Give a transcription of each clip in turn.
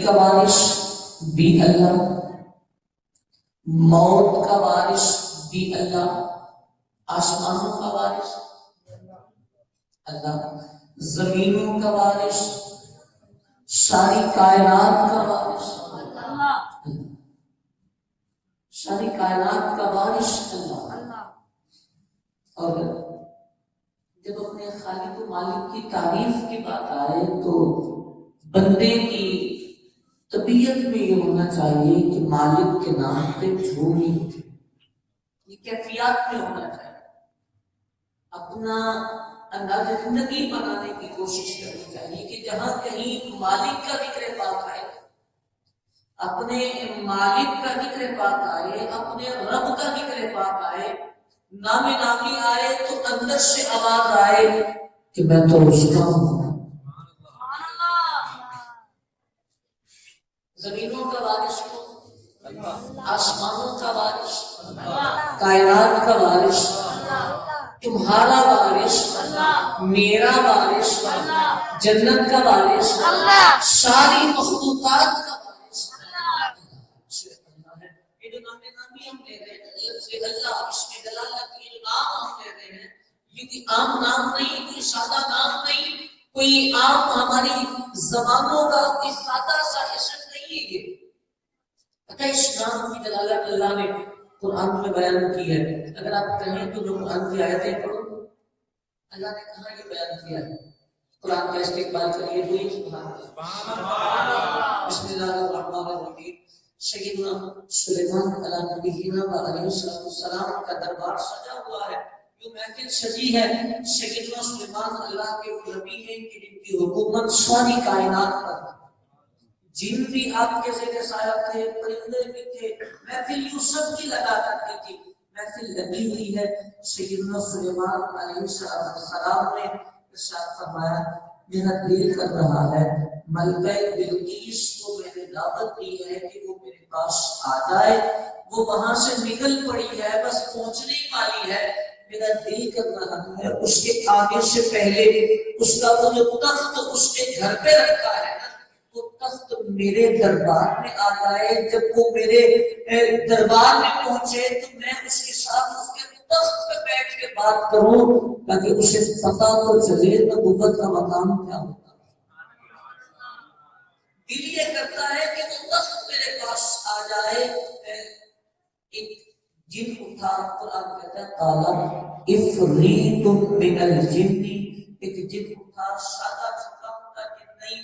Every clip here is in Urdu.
کا وارث بھی اللہ، موت کا وارث بھی اللہ، آسمانوں کا وارث اللہ، زمینوں کا وارث، ساری کائنات کا وارث اللہ، ساری کائنات کا وارث اللہ۔ اور جب اپنے خالق و مالک کی تعریف کی بات آئے تو بندے کی طبیعت میں یہ ہونا چاہیے کہ مالک کے نام پہ جھوم نہیں ہوتی، یہ کیفیات میں ہونا چاہیے۔ اپنا انداز زندگی بنانے کی کوشش کرنی چاہیے کہ جہاں کہیں مالک کا ذکر پاک آئے، اپنے مالک کا ذکر پاک آئے، اپنے رب کا ذکر پاک آئے، نام نامی آئے تو اندر سے آواز آئے کہ میں تو اس کا ہوں۔ زمینوں کا وارث کون؟ آسمانوں کا وارث، کائنات کا وارث، تمہارا وارث، میرا وارث، جنت کا وارث، ساری مخلوقات کا وارث یہ جو نام نامی ہم لے رہے ہیں، لفظ اللہ، اس میں دلالت یہ جو نام ہم لے رہے ہیں یہ کوئی عام نام نہیں، کوئی سادہ نام نہیں، کوئی عام ہماری زبانوں کا کوئی سادہ سا اسم نہیں ہے۔ یہ پتہ اس نام کی دلالت اللہ نے قرآن میں بیان کی ہے۔ اگر آپ کہیں تو جو قرآن کی آیتیں پڑھو، اللہ نے کہاں یہ بیان کیا ہے؟ قرآن کا استقبال کریے، بولیے سبحان اللہ۔ بسم اللہ الرحمن الرحیم۔ سیدنا سلیمان علیہ نبینا و علیہ السلام کا دربار سجا ہوا ہے، جو محفل سجی ہے سیدنا سلیمان اللہ کے وہ نبی ہیں کہ جن کی حکومت ساری کائنات پر، جن بھی آپ کے زیر سایہ تھے، پرندے بھی تھے، محفل یوں سب کی لگا کرتی تھی، محفل لگی ہوئی ہے۔ سیدنا سلیمان علیہ السلام نے ارشاد فرمایا میرا دل کر رہا ہے ملکہ بلقیس کو میں نے دعوت دی ہے کہ وہ میرے پاس آ جائے، وہ وہاں سے نکل پڑی ہے، بس پہنچنے والی ہے، میرا دل کر رہا ہے اس کے آنے سے پہلے اس کا وہ جو تخت اس کے گھر پہ رکھا ہے نا، وہ تخت میرے دربار میں آ جائے۔ جب وہ میرے دربار میں پہنچے تو میں اس کے ساتھ اس کے تخت پہ بیٹھ کے بات کروں تاکہ اسے پتہ تو چلے نبوت کا مقام کیا ہوتا ہے۔ دل یہ کرتا ہے کہ وہ تخت میرے پاس آ جائے۔ ایک جن اٹھا، قرآن کہتا ہے قالا افریت من الجن، ایک جن اٹھا، سادہ چھوٹا موٹا جن نہیں،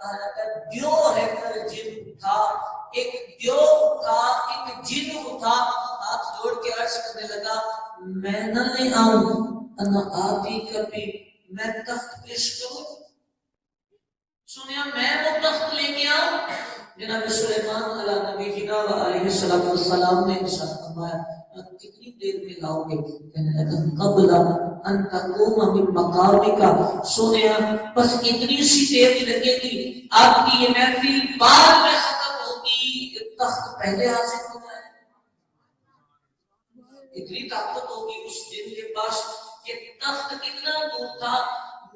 کہا جاتا ہے دیو ہے کر جن اٹھا، ایک دیو اٹھا، ایک جن اٹھا، ہاتھ جوڑ کے عرض کرنے لگا میں نہ لے آؤں، انا آتی کبھی میں تخت پیش کروں، سنیا میں وہ تخت لے کے آؤں۔ جناب سلیمان علیہ نبی و علیہ السلام نے ارشاد فرمایا کتنی دیر میں لاؤ گے؟ کہنے لگا قبل ان تقوم من مقامک، سنیا بس اتنی سی دیر لگے گی، آپ کی یہ محفل بعد میں ختم ہوگی، تخت پہلے حاصل ہو جائے۔ اتنی طاقت ہوگی اس جن کے پاس کہ تخت کتنا دور تھا؟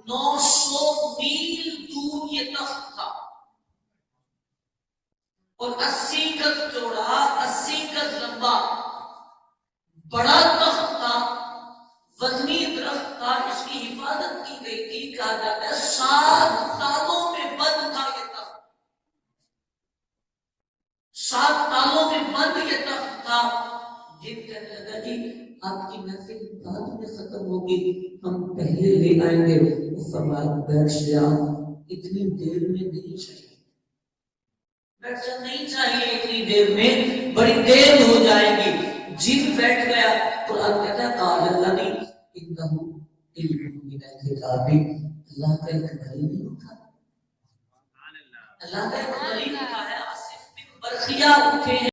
900 میل دور یہ تخت تھا، اور 80 گز چوڑا، 80 گز لمبا، بڑا تخت تھا، وزنی درخت تھا، اس کی حفاظت کی گئی تھی۔ کہا جاتا ہے 7 تالوں میں بند تھا یہ تخت، 7 تالوں میں بند یہ تخت تھا۔ جن کہنے لگا جی آپ کی محفل بعد میں ختم ہوگی، ہم پہلے لے آئیں گے۔ وہ فرمایا بیٹھ جا، اتنی دیر میں نہیں چاہیے، بیٹھ جا نہیں چاہیے اتنی دیر میں، بڑی دیر ہو جائے گی۔ جن بیٹھ گیا، قرآن کہتا ہے قال الذی انہ علم من الکتاب، اللہ کا ایک غریب اٹھا، اللہ کا ایک غریب اٹھا ہے، آصف بن برخیہ اٹھے ہیں۔